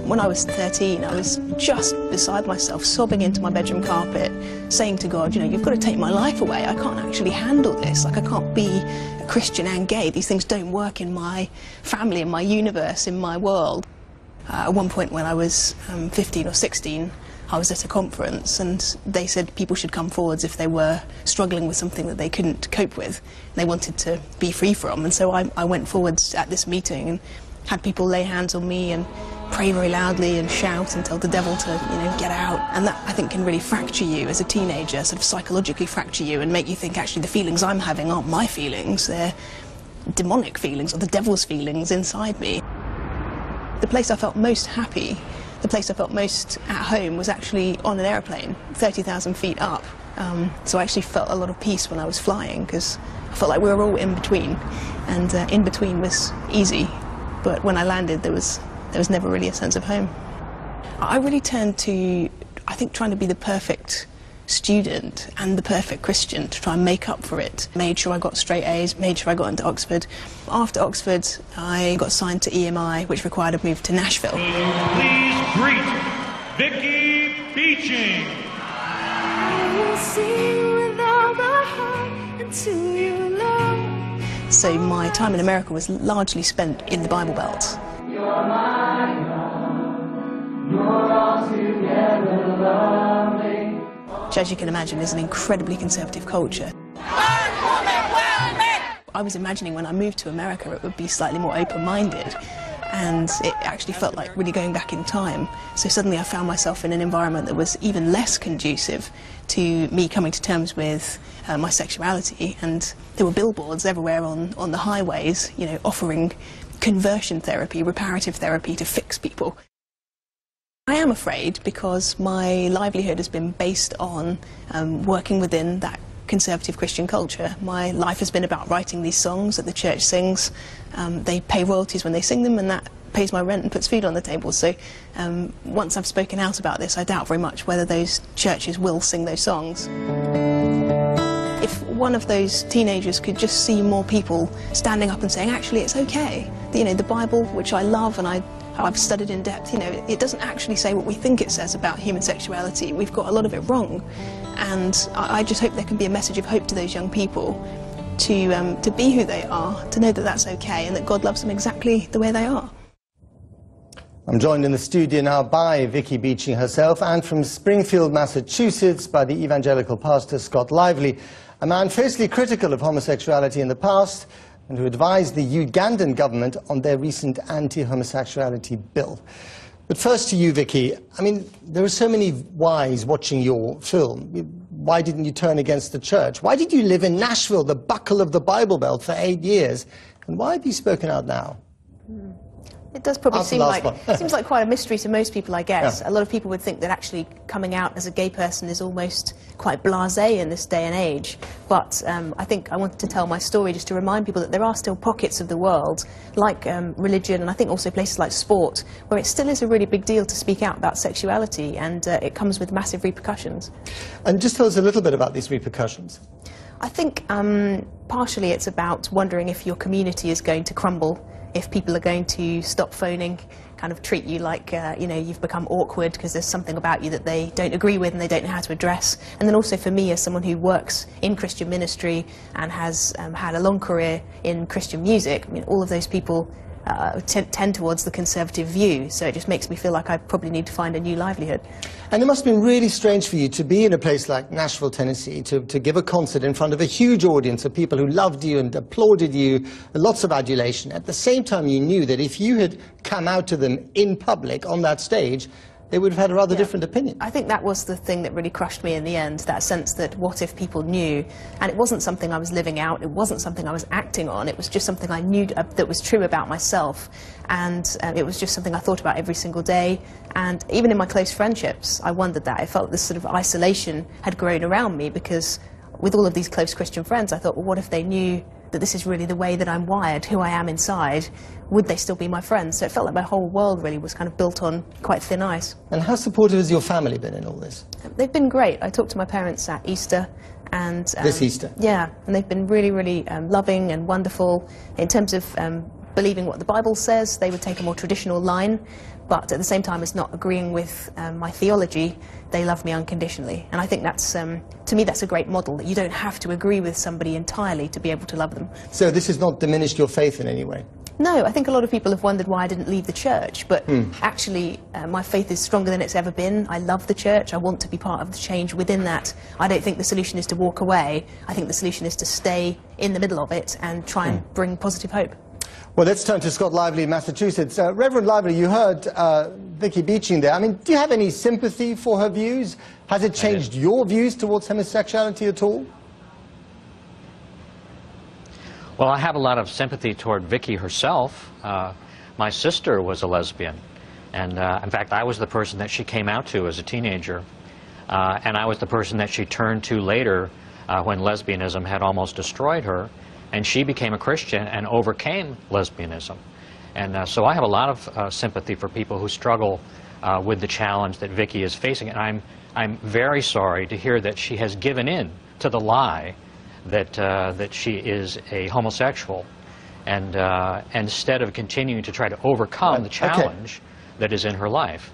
When I was 13, I was just beside myself, sobbing into my bedroom carpet, saying to God, you know, you've got to take my life away. I can't actually handle this. Like, I can't be a Christian and gay. These things don't work in my family, in my universe, in my world. At one point when I was 15 or 16, I was at a conference and they said people should come forwards if they were struggling with something that they couldn't cope with. They wanted to be free from. And so I went forwards at this meeting and had people lay hands on me and pray very loudly and shout and tell the devil to, you know, get out. And that, I think, can really fracture you as a teenager, sort of psychologically fracture you and make you think, actually, the feelings I'm having aren't my feelings, they're demonic feelings or the devil's feelings inside me. The place I felt most happy, the place I felt most at home was actually on an airplane, 30,000 feet up. So I actually felt a lot of peace when I was flying because I felt like we were all in between, and in between was easy. But when I landed, there was never really a sense of home. I really turned to, I think, trying to be the perfect student and the perfect Christian to try and make up for it. Made sure I got straight A's, made sure I got into Oxford. After Oxford, I got signed to EMI, which required a move to Nashville. Please greet Vicky Beeching. I will sing with all my heart until you love. So my time in America was largely spent in the Bible Belt. You're my God, you're altogether lovely. Which, as you can imagine, is an incredibly conservative culture. I was imagining when I moved to America it would be slightly more open-minded, and it actually felt like really going back in time. So suddenly I found myself in an environment that was even less conducive to me coming to terms with my sexuality, and there were billboards everywhere on the highways, you know, offering conversion therapy, reparative therapy to fix people. I am afraid because my livelihood has been based on working within that conservative Christian culture. My life has been about writing these songs that the church sings. They pay royalties when they sing them, and that pays my rent and puts food on the table. So once I've spoken out about this, I doubt very much whether those churches will sing those songs. If one of those teenagers could just see more people standing up and saying, actually, it's okay. You know, the Bible, which I love and I've studied in depth, you know, it doesn't actually say what we think it says about human sexuality. We've got a lot of it wrong. And I just hope there can be a message of hope to those young people to be who they are, to know that that's okay and that God loves them exactly the way they are. I'm joined in the studio now by Vicky Beeching herself, and from Springfield, Massachusetts, by the evangelical pastor Scott Lively, a man fiercely critical of homosexuality in the past and who advised the Ugandan government on their recent anti-homosexuality bill. But first to you, Vicky. I mean, there are so many whys watching your film. Why didn't you turn against the church? Why did you live in Nashville, the buckle of the Bible Belt, for 8 years? And why have you spoken out now? It does probably seem like quite a mystery to most people, I guess. Yeah. A lot of people would think that actually coming out as a gay person is almost quite blasé in this day and age. But I think I wanted to tell my story just to remind people that there are still pockets of the world, like religion, and I think also places like sport, where it still is a really big deal to speak out about sexuality, and it comes with massive repercussions. And just tell us a little bit about these repercussions. I think partially it's about wondering if your community is going to crumble, if people are going to stop phoning, kind of treat you like, you know, you've become awkward because there's something about you that they don't agree with and they don't know how to address. And then also for me, as someone who works in Christian ministry and has had a long career in Christian music, I mean, all of those people tend towards the conservative view, so it just makes me feel like I probably need to find a new livelihood. And it must have been really strange for you to be in a place like Nashville, Tennessee, to give a concert in front of a huge audience of people who loved you and applauded you, lots of adulation. At the same time, you knew that if you had come out to them in public on that stage, it would have had a rather different opinion. I think that was the thing that really crushed me in the end, that sense that what if people knew? And it wasn't something I was living out, it wasn't something I was acting on, it was just something I knew that was true about myself. And it was just something I thought about every single day. And even in my close friendships, I wondered that. I felt this sort of isolation had grown around me, because with all of these close Christian friends, I thought, well, what if they knew that this is really the way that I'm wired, who I am inside? Would they still be my friends? So it felt like my whole world really was kind of built on quite thin ice. And how supportive has your family been in all this? They've been great. I talked to my parents at Easter. And, this Easter? Yeah, and they've been really, really loving and wonderful. In terms of believing what the Bible says, they would take a more traditional line, but at the same time as not agreeing with my theology, they love me unconditionally. And I think that's, to me, that's a great model, that you don't have to agree with somebody entirely to be able to love them. So this has not diminished your faith in any way? No, I think a lot of people have wondered why I didn't leave the church, but actually my faith is stronger than it's ever been. I love the church. I want to be part of the change within that. I don't think the solution is to walk away. I think the solution is to stay in the middle of it and try and bring positive hope. Well, let's turn to Scott Lively in Massachusetts. Reverend Lively, you heard Vicky Beeching there. I mean, do you have any sympathy for her views? Has it changed your views towards homosexuality at all? Well, I have a lot of sympathy toward Vicky herself. My sister was a lesbian, and in fact, I was the person that she came out to as a teenager, and I was the person that she turned to later when lesbianism had almost destroyed her, and she became a Christian and overcame lesbianism. And so I have a lot of sympathy for people who struggle with the challenge that Vicky is facing, and I'm very sorry to hear that she has given in to the lie that she is a homosexual, and instead of continuing to try to overcome the challenge that is in her life.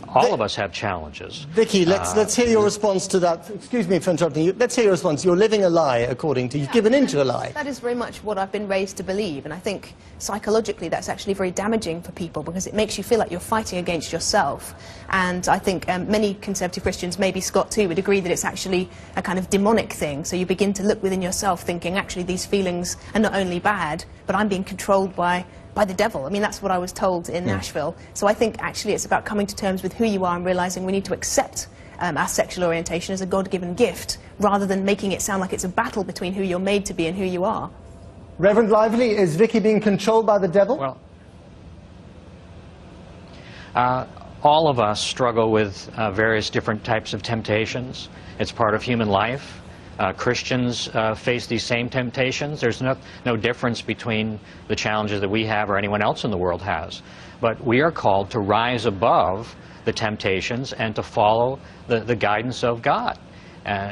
All of us have challenges. Vicky, let's hear your response to that. Excuse me for interrupting you. Let's hear your response. You're living a lie, according to you. You've given in to a lie. That is very much what I've been raised to believe, and I think psychologically that's actually very damaging for people, because it makes you feel like you're fighting against yourself. And I think many conservative Christians, maybe Scott too, would agree that it's actually a kind of demonic thing. So you begin to look within yourself thinking, actually these feelings are not only bad, but I'm being controlled by the devil. I mean, that's what I was told in Nashville. So I think actually it's about coming to terms with who you are and realizing we need to accept our sexual orientation as a God-given gift, rather than making it sound like it's a battle between who you're made to be and who you are. Reverend Lively, is Vicky being controlled by the devil? Well, all of us struggle with various different types of temptations. It's part of human life. Christians face these same temptations. There's no difference between the challenges that we have or anyone else in the world has. But we are called to rise above the temptations and to follow the guidance of God.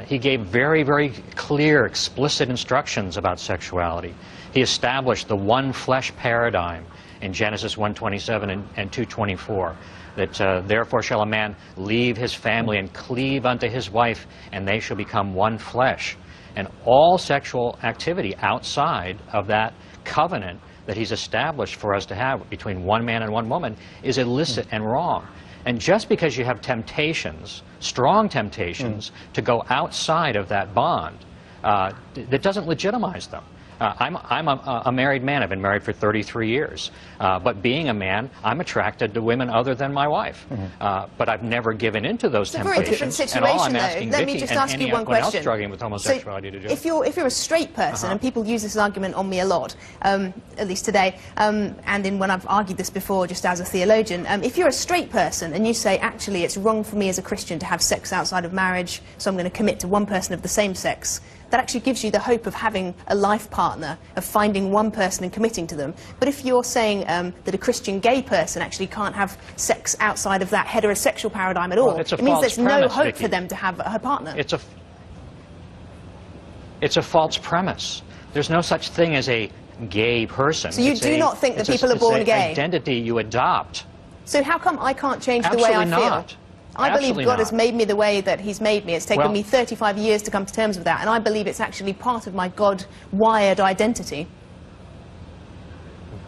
He gave very, very clear, explicit instructions about sexuality. He established the one flesh paradigm in Genesis 1:27 and 2:24. That therefore shall a man leave his family and cleave unto his wife, and they shall become one flesh. And all sexual activity outside of that covenant that he's established for us to have between one man and one woman is illicit and wrong. And just because you have temptations, strong temptations, to go outside of that bond, that doesn't legitimize them. I'm a married man. I've been married for 33 years. But being a man, I'm attracted to women other than my wife. But I've never given in to those temptations. It's a very different situation, though. Let me just ask you one question. Else struggling with homosexuality to do. If you're a straight person, and people use this argument on me a lot, at least today, and when I've argued this before, just as a theologian, if you're a straight person and you say, actually, it's wrong for me as a Christian to have sex outside of marriage, so I'm going to commit to one person of the same sex, that actually gives you the hope of having a life partner, of finding one person and committing to them. But if you're saying that a Christian gay person actually can't have sex outside of that heterosexual paradigm at all, it means there's no hope for them to have a partner. It's a false premise. There's no such thing as a gay person. So you do not think that people are born gay? It's an identity you adopt. So how come I can't change the way I feel? Not. I believe God has made me the way that He's made me. It's taken me 35 years to come to terms with that, and I believe it's actually part of my God-wired identity.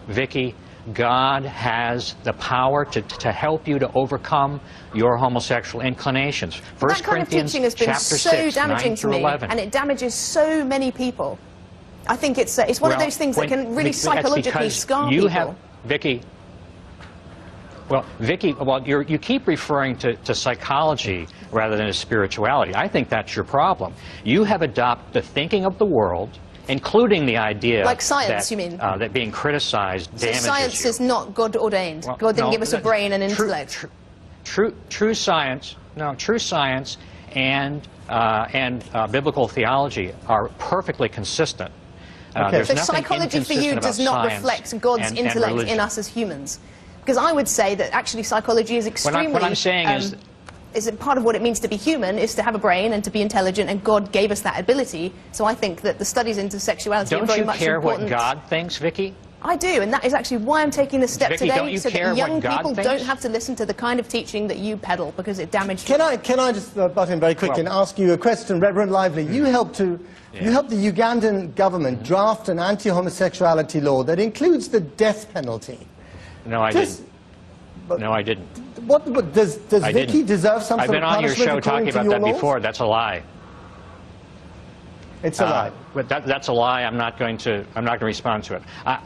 Vicky, God has the power to help you to overcome your homosexual inclinations. That kind of teaching has been so damaging to me, and it damages so many people. I think it's one of those things that can really psychologically scar people. Vicky, Well, Vicky, you keep referring to psychology rather than to spirituality. I think that's your problem. You have adopted the thinking of the world, including the idea like science, that, you mean? That being criticized damages so science you. is not God ordained. Well, God didn't no, give us a brain and intellect. True science. No, true science and biblical theology are perfectly consistent. So psychology for you does not reflect God's intellect in us as humans. Because I would say that actually psychology is extremely... What I'm saying is that part of what it means to be human is to have a brain and to be intelligent, and God gave us that ability. So I think that the studies into sexuality are very much important. Don't you care what God thinks, Vicky? I do, and that is actually why I'm taking this step Vicky, today, so that young people thinks? don't have to listen to the kind of teaching that you peddle, because it damages... Can I just butt in very quickly and ask you a question, Reverend Lively? You helped the Ugandan government draft an anti-homosexuality law that includes the death penalty. No, I didn't. No, I didn't. What does Vicky deserve some sort of punishment? I've been on your show talking about that before. That's a lie. It's a lie. But that's a lie. I'm not going to respond to it.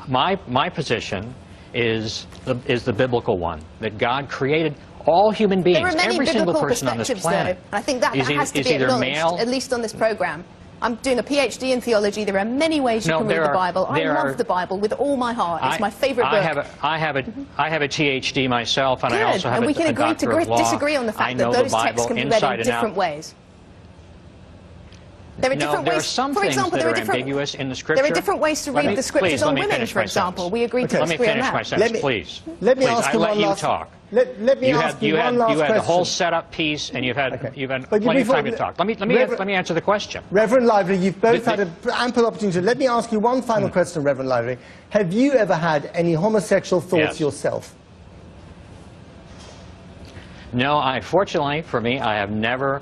My position is the biblical one, that God created all human beings, there are many every single biblical person on this perspectives, planet. Though. I think that has to be acknowledged, at least on this program. I'm doing a PhD in theology. There are many ways you can read the Bible. I love the Bible with all my heart. It's my favorite book. I have a PhD myself, and I also have and we can agree to disagree on the fact that those texts can be read in different ways. There are different ways. For example, there are ambiguous in the Scripture. There are different ways to read the Scriptures on women, for example. We agree to disagree on that. Let me finish my sentence, please. Let me ask you one last. Talk. Let me ask you one last question. You had the whole setup piece, and you've had plenty of time to talk. Let me answer the question. Reverend Lively, you've both had an ample opportunity. Let me ask you one final question, Reverend Lively. Have you ever had any homosexual thoughts yourself? No, fortunately for me, I have never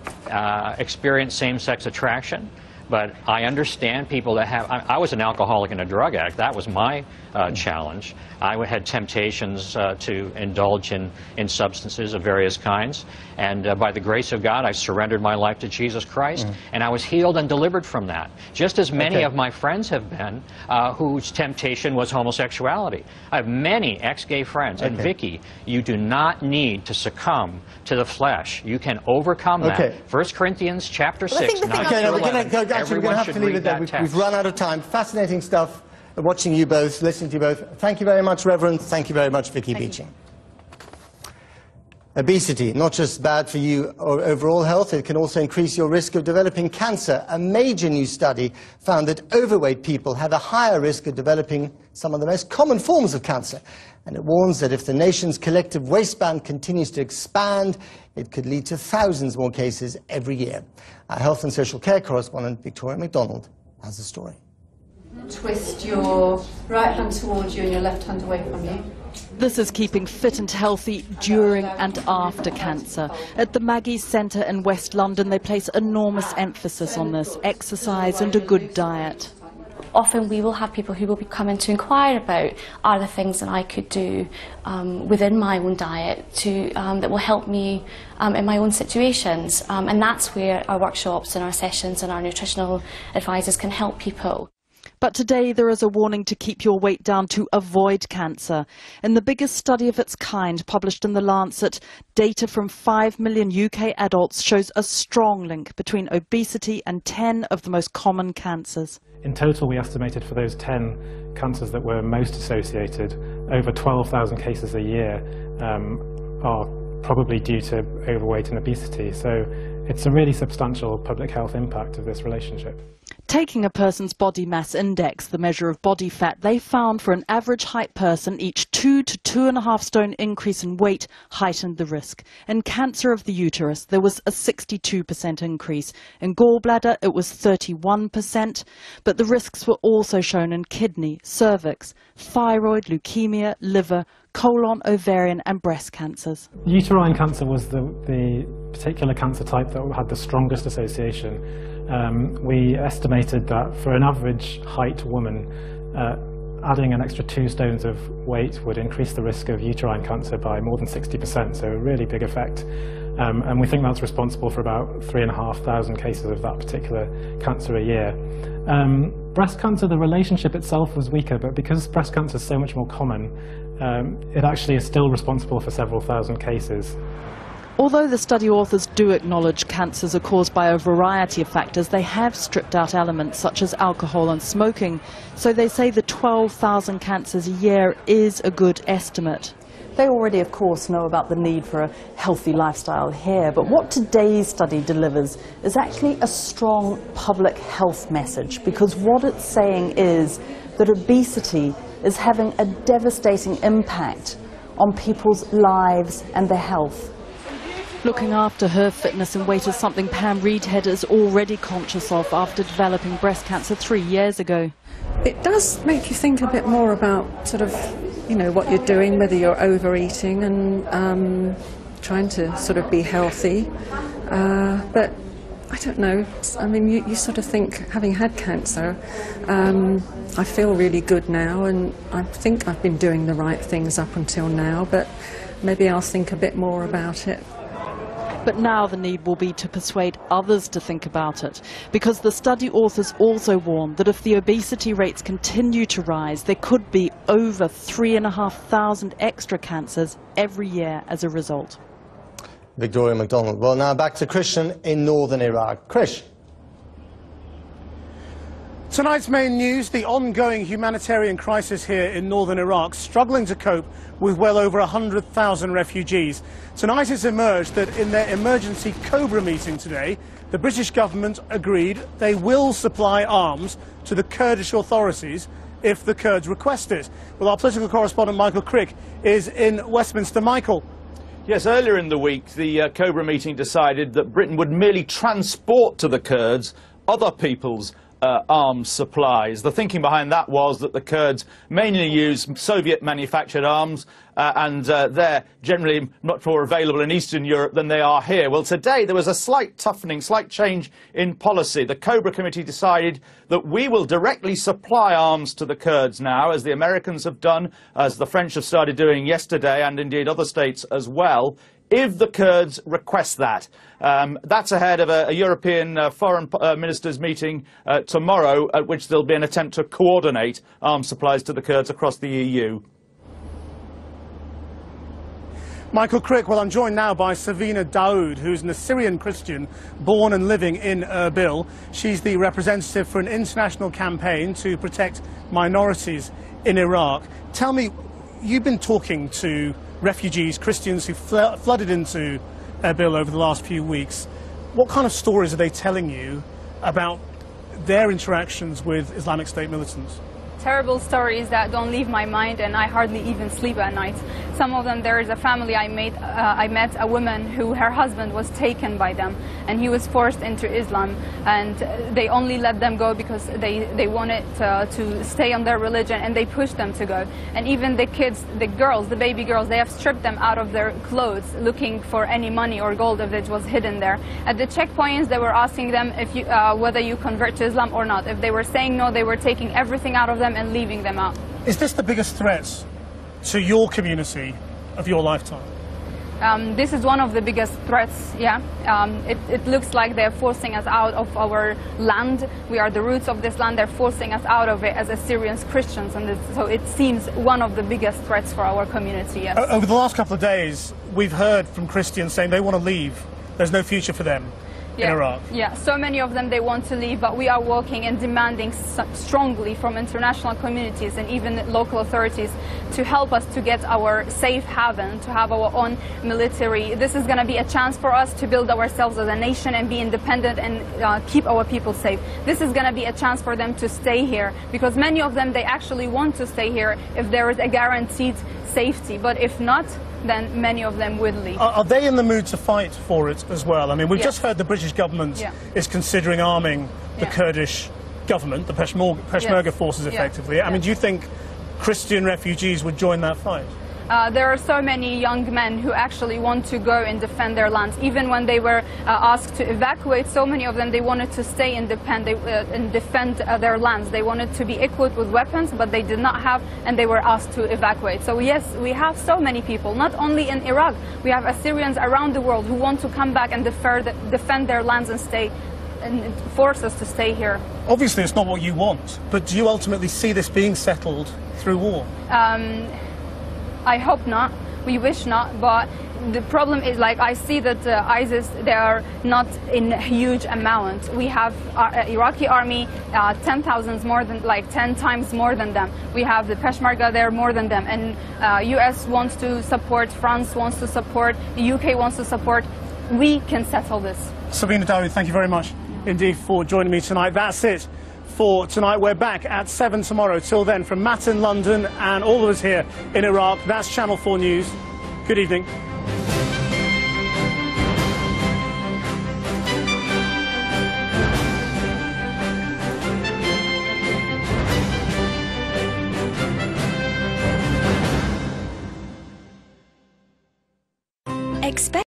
experienced same-sex attraction. But I understand people that have... I was an alcoholic and a drug addict. That was my challenge. I had temptations to indulge in substances of various kinds. And by the grace of God, I surrendered my life to Jesus Christ. And I was healed and delivered from that. Just as many of my friends have been whose temptation was homosexuality. I have many ex-gay friends. And Vicky, you do not need to succumb to the flesh. You can overcome that. 1 Corinthians chapter 6, 9 to 11. Actually, we're going to have to leave it there. We've run out of time. Fascinating stuff. Watching you both, listening to you both. Thank you very much, Reverend. Thank you very much, Vicky Beeching. Obesity, not just bad for you or overall health, it can also increase your risk of developing cancer. A major new study found that overweight people have a higher risk of developing some of the most common forms of cancer. And it warns that if the nation's collective waistband continues to expand, it could lead to thousands more cases every year. Our health and social care correspondent, Victoria MacDonald, has the story. Twist your right hand towards you and your left hand away from you. This is keeping fit and healthy during and after cancer. At the Maggie's Centre in West London, they place enormous emphasis on this, exercise and a good diet. Often we will have people who will be coming to inquire about, are there things that I could do within my own diet that will help me in my own situations. And that's where our workshops and our sessions and our nutritional advisors can help people. But today there is a warning to keep your weight down to avoid cancer. In the biggest study of its kind published in The Lancet, data from 5 million UK adults shows a strong link between obesity and 10 of the most common cancers. In total, we estimated for those 10 cancers that were most associated, over 12,000 cases a year are probably due to overweight and obesity. So it's a really substantial public health impact of this relationship. Taking a person's body mass index, the measure of body fat, they found for an average height person, each 2 to 2.5 stone increase in weight heightened the risk. In cancer of the uterus, there was a 62% increase. In gallbladder, it was 31%. But the risks were also shown in kidney, cervix, thyroid, leukemia, liver, colon, ovarian and breast cancers. Uterine cancer was the particular cancer type that had the strongest association. We estimated that for an average height woman, adding an extra 2 stones of weight would increase the risk of uterine cancer by more than 60%, so a really big effect. And we think that's responsible for about 3,500 cases of that particular cancer a year. Breast cancer, the relationship itself was weaker, but because breast cancer is so much more common, it actually is still responsible for several thousand cases. Although the study authors do acknowledge cancers are caused by a variety of factors, they have stripped out elements such as alcohol and smoking. So they say the 12,000 cancers a year is a good estimate. They already, of course, know about the need for a healthy lifestyle here, but what today's study delivers is actually a strong public health message, because what it's saying is that obesity is having a devastating impact on people's lives and their health. Looking after her fitness and weight is something Pam Reedhead is already conscious of after developing breast cancer 3 years ago. It does make you think a bit more about sort of, you know, what you're doing, whether you're overeating and trying to sort of be healthy. But I don't know. I mean, you sort of think, having had cancer, I feel really good now, and I think I've been doing the right things up until now, but maybe I'll think a bit more about it. But now the need will be to persuade others to think about it, because the study authors also warn that if the obesity rates continue to rise, there could be over 3,500 extra cancers every year as a result. Victoria MacDonald. Well, now back to Christian in northern Iraq. Krish. Tonight's main news, the ongoing humanitarian crisis here in northern Iraq, struggling to cope with well over 100,000 refugees. Tonight it's emerged that in their emergency Cobra meeting today, the British government agreed they will supply arms to the Kurdish authorities if the Kurds request it. Well, our political correspondent Michael Crick is in Westminster. Michael. Yes, earlier in the week, the Cobra meeting decided that Britain would merely transport to the Kurds other people's arms supplies. The thinking behind that was that the Kurds mainly use Soviet-manufactured arms, and they're generally much more available in Eastern Europe than they are here. Well, today there was a slight toughening, slight change in policy. The Cobra Committee decided that we will directly supply arms to the Kurds now, as the Americans have done, as the French have started doing yesterday, and indeed other states as well, if the Kurds request that. That's ahead of a European foreign ministers meeting tomorrow, at which there'll be an attempt to coordinate arms supplies to the Kurds across the EU. Michael Crick, well, I'm joined now by Savina Daoud, who's an Assyrian Christian born and living in Erbil. She's the representative for an international campaign to protect minorities in Iraq. Tell me, you've been talking to refugees, Christians who flooded into Erbil over the last few weeks. What kind of stories are they telling you about their interactions with Islamic State militants? Terrible stories that don't leave my mind, and I hardly even sleep at night. Some of them, there is a family I met a woman who her husband was taken by them, and he was forced into Islam, and they only let them go because they wanted to stay on their religion, and they pushed them to go. And even the kids, the girls, the baby girls, they have stripped them out of their clothes, looking for any money or gold if it was hidden there. At the checkpoints, they were asking them if you, whether you convert to Islam or not. If they were saying no, they were taking everything out of them and leaving them out. Is this the biggest threat to your community of your lifetime? This is one of the biggest threats, yeah. It looks like they're forcing us out of our land. We are the roots of this land. They're forcing us out of it as Assyrians, Christians, and so it seems one of the biggest threats for our community, yes. Over the last couple of days, we've heard from Christians saying they want to leave. There's no future for them. In Iraq. Yeah, so many of them, they want to leave, but we are working and demanding strongly from international communities and even local authorities to help us to get our safe haven, to have our own military. This is going to be a chance for us to build ourselves as a nation and be independent and keep our people safe. This is going to be a chance for them to stay here, because many of them, they actually want to stay here if there is a guaranteed safety, but if not, then many of them would leave. Are they in the mood to fight for it as well? I mean, we've just heard the British government is considering arming the Kurdish government, the Peshmerga forces effectively. I mean, do you think Christian refugees would join that fight? There are so many young men who actually want to go and defend their lands. Even when they were asked to evacuate, so many of them, they wanted to stay independent and defend their lands. They wanted to be equipped with weapons, but they did not have, and they were asked to evacuate. So yes, we have so many people, not only in Iraq, we have Assyrians around the world who want to come back and defend their lands and stay and force us to stay here. Obviously it's not what you want, but do you ultimately see this being settled through war? I hope not. We wish not, but the problem is, like, I see that ISIS, they are not in huge amount. We have Iraqi army, 10,000 more than, like 10 times more than them. We have the Peshmerga there more than them, and US wants to support, France wants to support, the UK wants to support. We can settle this. Savina Dawood, thank you very much indeed for joining me tonight. That's it for tonight. We're back at 7 tomorrow. Till then, from Matt in London and all of us here in Iraq, that's Channel 4 News. Good evening. Expect